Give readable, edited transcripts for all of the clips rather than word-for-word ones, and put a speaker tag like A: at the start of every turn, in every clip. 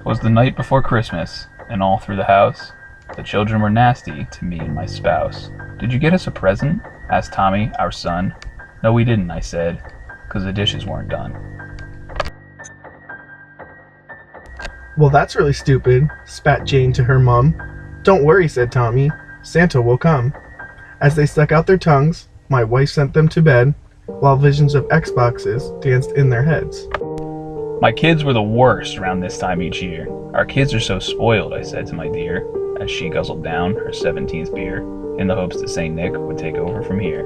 A: 'Twas the night before Christmas, and all through the house the children were nasty to me and my spouse. "Did you get us a present?" asked Tommy, our son. "No, we didn't," I said, "'cause the dishes weren't done."
B: "Well, that's really stupid," spat Jane to her mum. "Don't worry," said Tommy, "Santa will come." As they stuck out their tongues, my wife sent them to bed, while visions of Xboxes danced in their heads.
A: My kids were the worst around this time each year. "Our kids are so spoiled," I said to my dear, as she guzzled down her 17th beer, in the hopes that St. Nick would take over from here.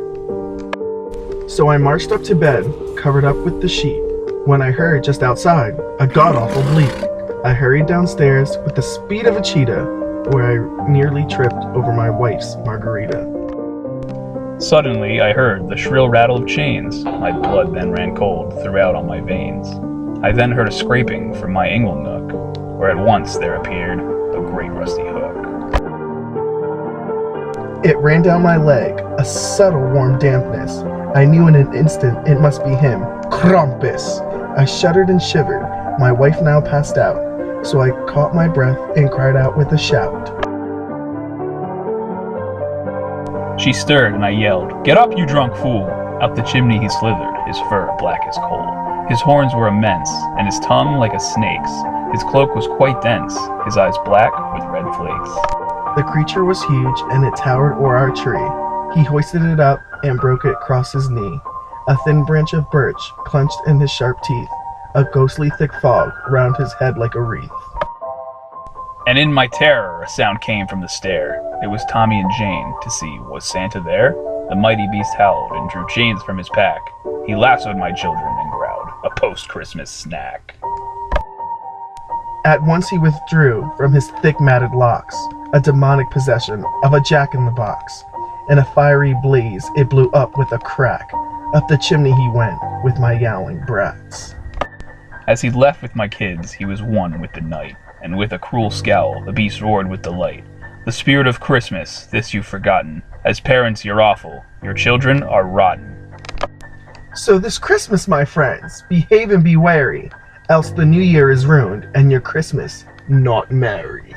B: So I marched up to bed, covered up with the sheet, when I heard just outside a god-awful bleat. I hurried downstairs with the speed of a cheetah, where I nearly tripped over my wife's margarita.
A: Suddenly I heard the shrill rattle of chains. My blood then ran cold throughout on my veins. I then heard a scraping from my ingle nook, where at once there appeared the great rusty hook.
B: It ran down my leg, a subtle warm dampness. I knew in an instant it must be him, Krampus. I shuddered and shivered. My wife now passed out, so I caught my breath and cried out with a shout.
A: She stirred and I yelled, "Get up, you drunk fool!" Up the chimney he slithered, his fur black as coal. His horns were immense, and his tongue like a snake's. His cloak was quite dense, his eyes black with red flakes.
B: The creature was huge, and it towered o'er our tree. He hoisted it up and broke it across his knee. A thin branch of birch clenched in his sharp teeth, a ghostly thick fog round his head like a wreath.
A: And in my terror a sound came from the stair. It was Tommy and Jane, to see, was Santa there? The mighty beast howled and drew chains from his pack. He lassoed my children and growled, a post-Christmas snack.
B: At once he withdrew from his thick matted locks, a demonic possession of a jack-in-the-box. In a fiery blaze it blew up with a crack. Up the chimney he went with my yowling brats.
A: As he left with my kids, he was one with the night, and with a cruel scowl the beast roared with delight. "The spirit of Christmas, this you've forgotten. As parents you're awful, your children are rotten."
B: So this Christmas, my friends, behave and be wary, else the new year is ruined and your Christmas not merry.